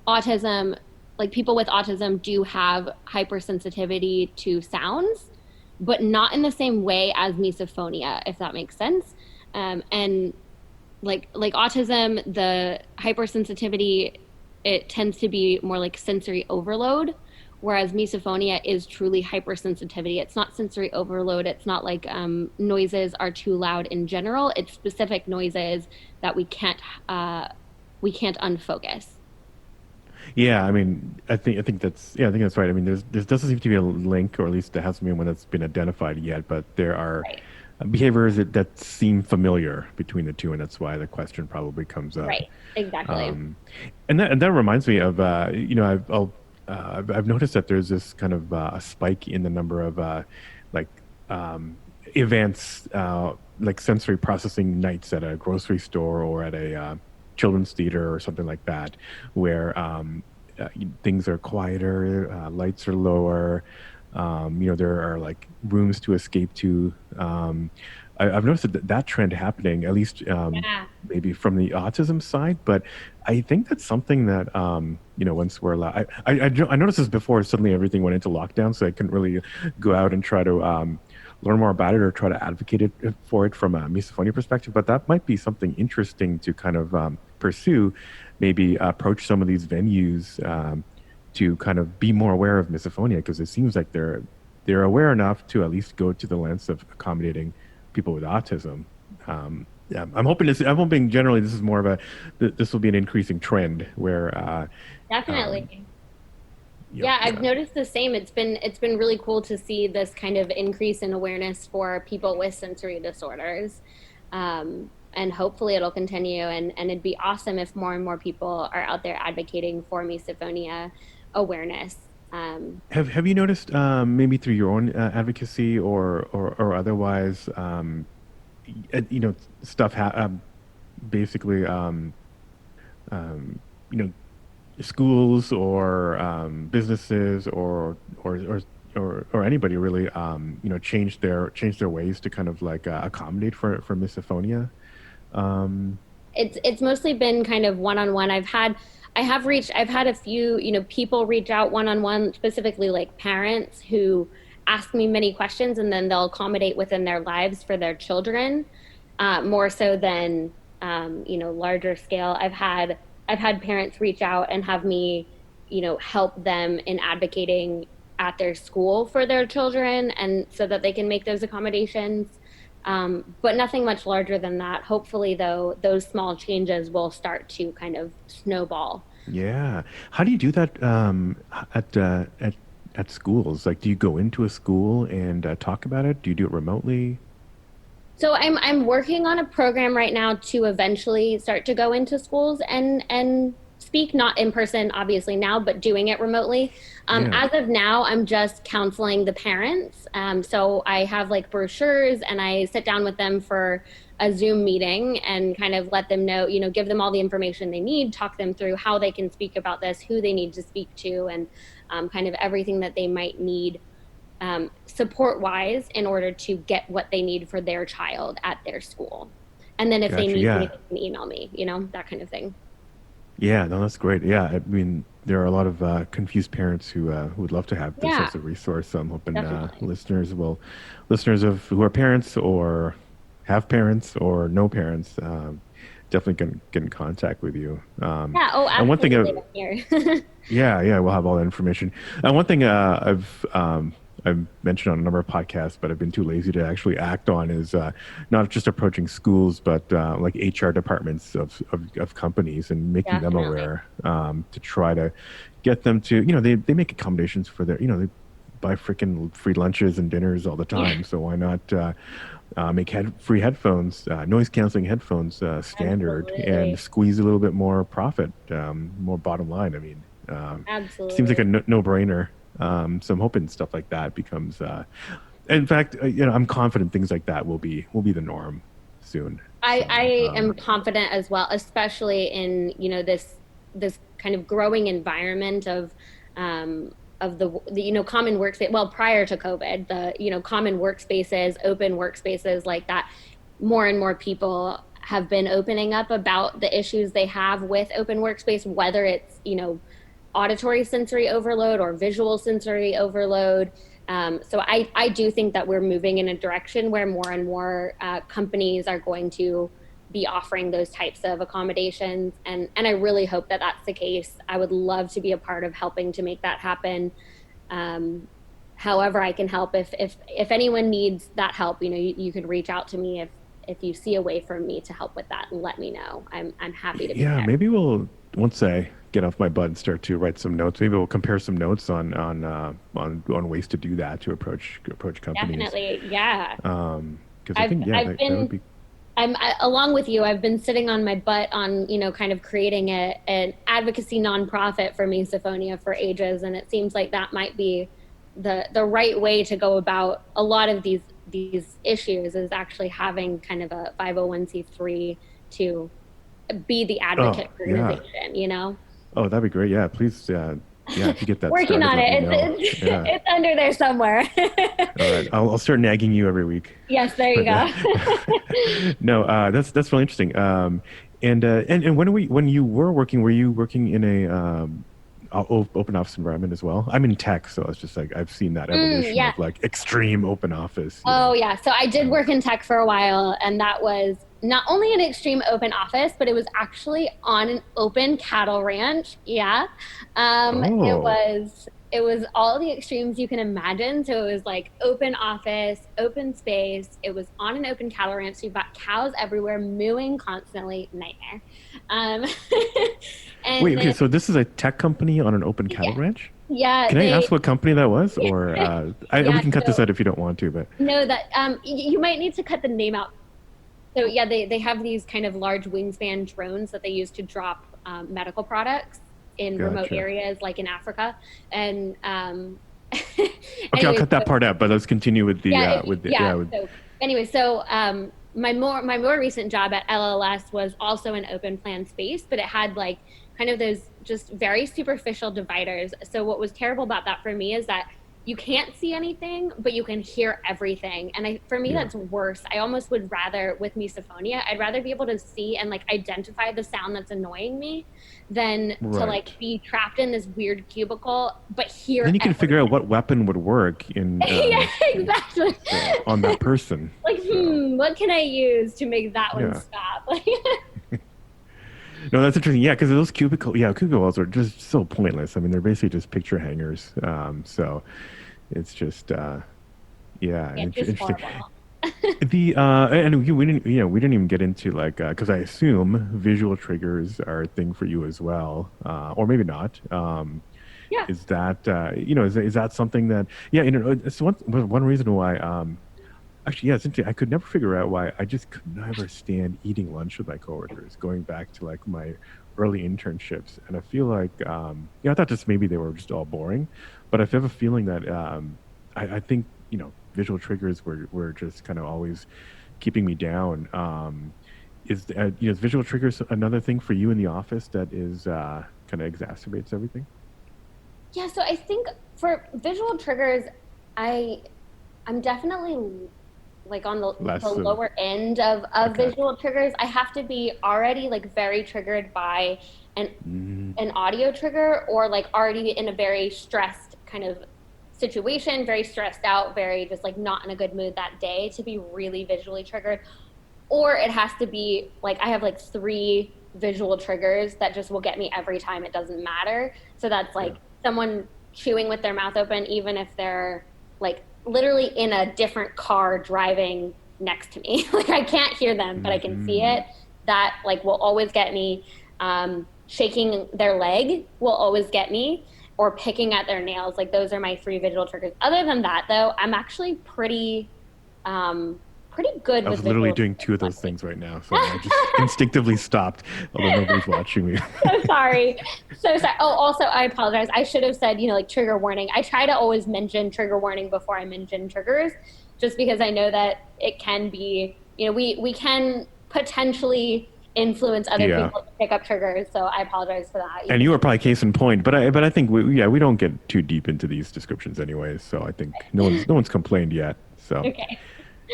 autism, like people with autism do have hypersensitivity to sounds, but not in the same way as misophonia, if that makes sense. And like autism, the hypersensitivity, it tends to be more like sensory overload, whereas misophonia is truly hypersensitivity. It's not sensory overload. It's not like noises are too loud in general. It's specific noises that we can't unfocus. Yeah, I mean, I think that's right. I mean, there doesn't seem to be a link, or at least there hasn't been one that's been identified yet. But there are Right. behaviors that seem familiar between the two, and that's why the question probably comes up. Right. Exactly. Um, and that reminds me of I've noticed that there's this kind of a spike in the number of like events, like sensory processing nights at a grocery store or at a children's theater or something like that, where things are quieter, lights are lower. There are like rooms to escape to. I've noticed that trend happening, at least Yeah. maybe from the autism side, but I think that's something that once we're allowed. I noticed this before. Suddenly, everything went into lockdown, so I couldn't really go out and try to learn more about it or try to advocate for it from a misophonia perspective. But that might be something interesting to kind of pursue. Maybe approach some of these venues to kind of be more aware of misophonia, because it seems like they're aware enough to at least go to the lengths of accommodating people with autism. Yeah, I'm hoping generally this is more of this will be an increasing trend where um, Definitely. you Yeah, I've know, noticed the same. It's been really cool to see this kind of increase in awareness for people with sensory disorders. And hopefully it'll continue, and it'd be awesome if more and more people are out there advocating for misophonia awareness. have you noticed maybe through your own advocacy or otherwise you know stuff basically um, you know schools or businesses or anybody really change their ways to kind of like accommodate for misophonia. Um, It's mostly been kind of one-on-one. I've had a few, people reach out one-on-one, specifically like parents who ask me many questions, and then they'll accommodate within their lives for their children, more so than larger scale. I've had parents reach out and have me, help them in advocating at their school for their children, and so that they can make those accommodations. But nothing much larger than that. Hopefully, though, those small changes will start to kind of snowball. yeah, how do you do that at at schools? Like, do you go into a school and talk about it? Do you do it remotely? So I'm working on a program right now to eventually start to go into schools and speak, not in person obviously now, but doing it remotely. Yeah. As of now, I'm just counseling the parents. So I have like brochures, and I sit down with them for a Zoom meeting and kind of let them know, give them all the information they need, talk them through how they can speak about this, who they need to speak to, and kind of everything that they might need, support wise, in order to get what they need for their child at their school. And then if they Gotcha. need me, Yeah. they can email me, that kind of thing. Yeah, no, that's great. Yeah, I mean, there are a lot of confused parents who would love to have this Yeah, as a resource. So I'm hoping definitely. listeners of who are parents or have parents or no parents, definitely can get in contact with you. Yeah. Oh, And one thing, absolutely. I'm here. yeah, yeah, we'll have all that information. And one thing I've mentioned on a number of podcasts, but I've been too lazy to actually act on is not just approaching schools, but like HR departments of companies and making them Definitely. aware to try to get them to, they make accommodations for their, they buy freaking free lunches and dinners all the Yeah, time. So why not make free headphones, noise canceling headphones standard and absolutely. squeeze a little bit more profit, more bottom line. I mean, seems like a Absolutely. no-brainer. So I'm hoping stuff like that becomes. In fact, I'm confident things like that will be the norm soon. So I am confident as well, especially in, this kind of growing environment of the common workspace. Well, prior to COVID, the common workspaces, open workspaces like that, more and more people have been opening up about the issues they have with open workspace, whether it's auditory sensory overload or visual sensory overload. So I do think that we're moving in a direction where more and more companies are going to be offering those types of accommodations, and I really hope that that's the case. I would love to be a part of helping to make that happen. Um, However I can help, if anyone needs that help, you can reach out to me if you see a way for me to help with that. Let me know. I'm happy to be yeah, there. maybe we'll once I get off my butt and start to write some notes. Maybe we'll compare some notes on ways to do that to approach companies. Definitely, yeah. Because I think yeah, I've that would been be along with you. I've been sitting on my butt on kind of creating an advocacy nonprofit for misophonia for ages, and it seems like that might be the right way to go about a lot of these issues, is actually having kind of a 501(c)(3) to be the oh advocate yeah. organization. Oh, that'd be great. Yeah, please. Yeah, if you get that Working started, on let me it. know. Yeah. It's under there somewhere. All right. I'll start nagging you every week. Yes, there you But go. no, that's really interesting. And when you were working, were you working in a open office environment as well? I'm in tech, so it's just like I've seen that evolution Yeah. of like extreme open office. Oh, yeah. So I did Um, work in tech for a while, and that was not only an extreme open office, but it was actually on an open cattle ranch. Yeah. It oh, was all the extremes you can imagine. So it was like open office, open space. It was on an open cattle ranch. So you've got cows everywhere, mooing constantly, nightmare. Um, wait. and Okay, then, so this is a tech company on an open cattle yeah, ranch. yeah, Can I ask what company that was, or we yeah. can cut this So out if you don't want to, but no, that you might need to cut the name out. So yeah, they have these kind of large wingspan drones that they use to drop medical products in remote gotcha. areas like in Africa. And Okay, I'll anyway, cut that so part out, but let's continue yeah, with the yeah. yeah with So anyway, so my more recent job at LLS was also an open plan space, but it had like kind of those just very superficial dividers. So what was terrible about that for me is that you can't see anything, but you can hear everything. And for me, yeah that's worse. I almost would rather, with misophonia, I'd rather be able to see and like identify the sound that's annoying me than to like right. be trapped in this weird cubicle, but hear Then you can figure out everything. what weapon would work Yeah, exactly. on that person. Like, So what can I use to make that one yeah, stop? Like, no, that's interesting. Yeah, because those cubicles are just so pointless. I mean, they're basically just picture hangers. So it's just yeah, yeah, just interesting. horrible. The and we didn't even get into like because I assume visual triggers are a thing for you as well, or maybe not. Yeah. Is that is that something that yeah, it's one reason why actually yeah, it's interesting. I could never figure out why I just could never stand eating lunch with my coworkers, going back to like my early internships. And I feel like I thought just maybe they were just all boring, but I have a feeling that I think visual triggers were just kind of always keeping me down. Is visual triggers another thing for you in the office that is kind of exacerbates everything? Yeah, so I think for visual triggers, I I'm definitely like on the Less of lower end of okay. visual triggers. I have to be already like very triggered by an Mm, an audio trigger, or like already in a very stressed kind of situation, very stressed out, very just like not in a good mood that day to be really visually triggered. Or it has to be like I have like three visual triggers that just will get me every time. It doesn't matter. So that's yeah. like someone chewing with their mouth open, even if they're like literally in a different car driving next to me. Like I can't hear them, but I can see Mm-hmm. it. That like will always get me. Shaking their leg will always get me, or picking at their nails. Like those are my three visual triggers. Other than that, though, I'm actually um, pretty good I with was literally visual doing two of those triggers. things right now, so I just instinctively stopped, although nobody's watching me. So sorry. So sorry. Oh, also, I apologize. I should have said, like trigger warning. I try to always mention trigger warning before I mention triggers, just because I know that it can be, we can potentially influence other Yeah. people to pick up triggers. So I apologize for that. You And can. you are probably case in point, but I think we don't get too deep into these descriptions anyways. So I think no one's complained yet. So, Okay.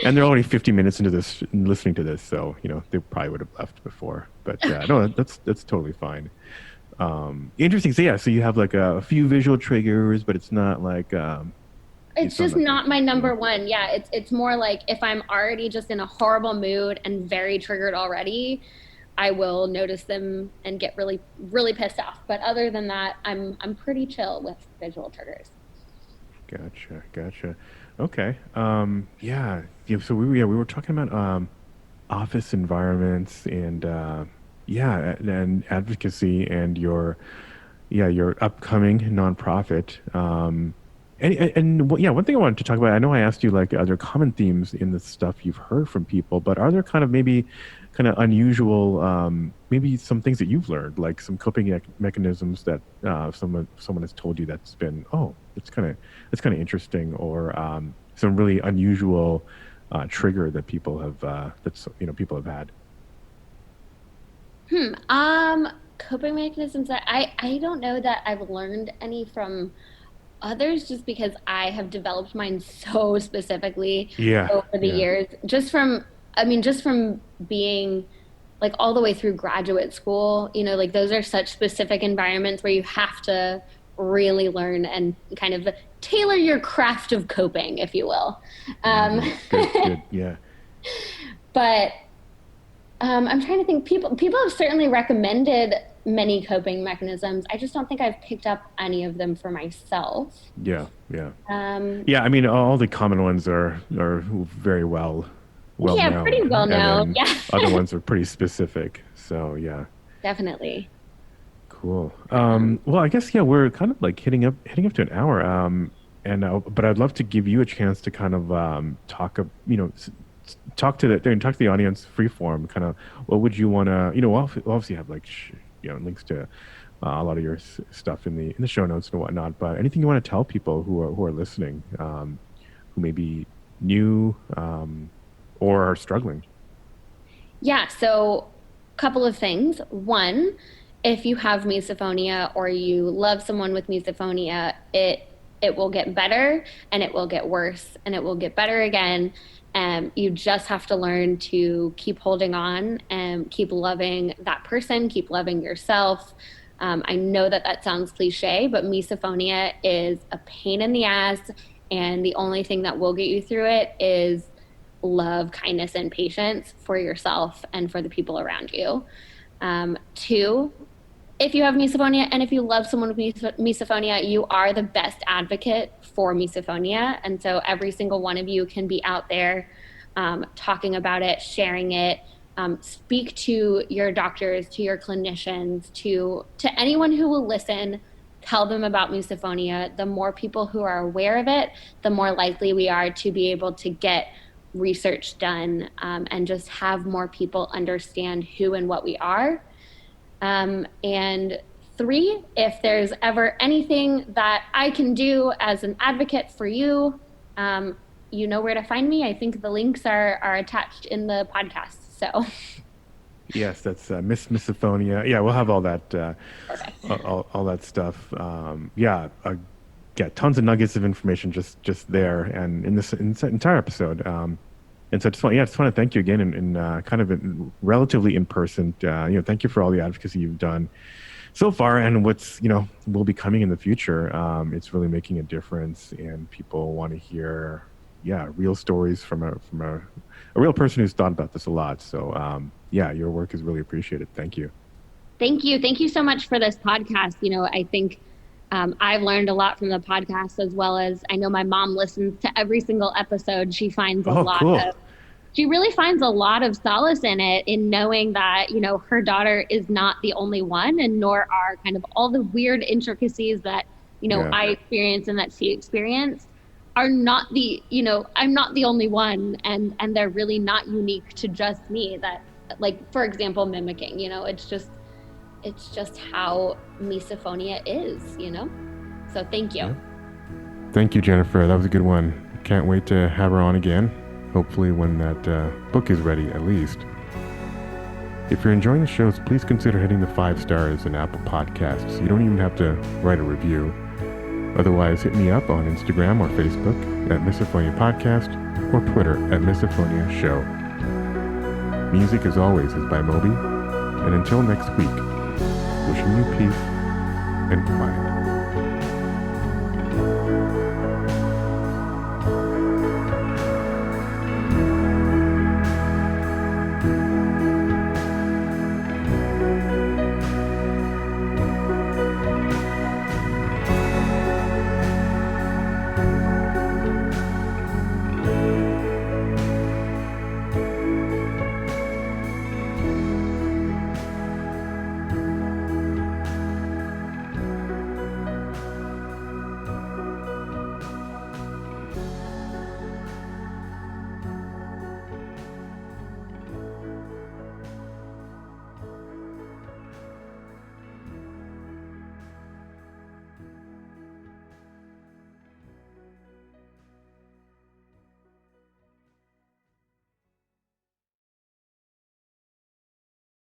and they're already 50 minutes into this listening to this, so they probably would have left before. But no, that's totally fine. Interesting. So yeah, so you have like a few visual triggers, but it's not like It's it's not just like not my yeah. number one. Yeah, it's more like if I'm already just in a horrible mood and very triggered already, I will notice them and get really really pissed off. But other than that, I'm pretty chill with visual triggers. Gotcha. Okay. Yeah. Yeah. So we were talking about office environments and yeah, and advocacy and your upcoming nonprofit. Yeah, one thing I wanted to talk about. I know I asked you like, are there common themes in the stuff you've heard from people, but are there kind of maybe kind of unusual, maybe some things that you've learned, like some coping mechanisms that someone has told you that's been, oh, it's kind of interesting, or some really unusual trigger that people have had. Hmm. Coping mechanisms that I don't know that I've learned any from others, just because I have developed mine so specifically Yeah, over the yeah. years. Just from being like all the way through graduate school, like those are such specific environments where you have to really learn and kind of tailor your craft of coping, if you will. Um, Good. Yeah. but I'm trying to think. People have certainly recommended many coping mechanisms. I just don't think I've picked up any of them for myself. Yeah, yeah, Um, yeah. I mean, all the common ones are very well yeah, pretty known, well and known. then Yeah, other ones are pretty specific. So yeah, definitely. cool. Um, Well, I guess yeah, we're kind of like hitting up to an hour. And but I'd love to give you a chance to kind of talk to the audience free form. Kind of, what would you want to, we'll obviously have like links to a lot of your stuff in the show notes and whatnot. But anything you want to tell people who are listening, who may be new or are struggling. yeah, so couple of things. One, if you have misophonia or you love someone with misophonia, it will get better and it will get worse and it will get better again. You just have to learn to keep holding on and keep loving that person, keep loving yourself. I know that that sounds cliche, but misophonia is a pain in the ass, and the only thing that will get you through it is love, kindness, and patience for yourself and for the people around you. Two, if you have misophonia and if you love someone with misophonia, you are the best advocate for misophonia. And so every single one of you can be out there talking about it, sharing it. Speak to your doctors, to your clinicians, to anyone who will listen. Tell them about misophonia. The more people who are aware of it, the more likely we are to be able to get research done, and just have more people understand who and what we are. And three, if there's ever anything that I can do as an advocate for you, you know where to find me. I think the links are attached in the podcast. So Yes, that's Misophonia. Yeah, we'll have all that perfect. all that stuff. Yeah, get tons of nuggets of information just there and in this entire episode. And so I just want to thank you again in kind of relatively in person. Thank you for all the advocacy you've done so far and what's will be coming in the future. It's really making a difference, and people want to hear real stories from a real person who's thought about this a lot. So yeah, your work is really appreciated. Thank you. Thank you. Thank you so much for this podcast. I think I've learned a lot from the podcast, as well as I know my mom listens to every single episode. Oh, cool. She really finds a lot of solace in it, in knowing that, her daughter is not the only one, and nor are kind of all the weird intricacies that, Yeah. I experienced and that she experienced are not I'm not the only one, and they're really not unique to just me. That, like, for example, mimicking, it's just how misophonia is. So thank you. Yeah. Thank you, Jennifer. That was a good one. Can't wait to have her on again. Hopefully when that book is ready, at least. If you're enjoying the shows, please consider hitting the 5 stars in Apple Podcasts. You don't even have to write a review. Otherwise, hit me up on Instagram or Facebook at Misophonia Podcast or Twitter at Misophonia Show. Music, as always, is by Moby. And until next week, wishing you peace and quiet.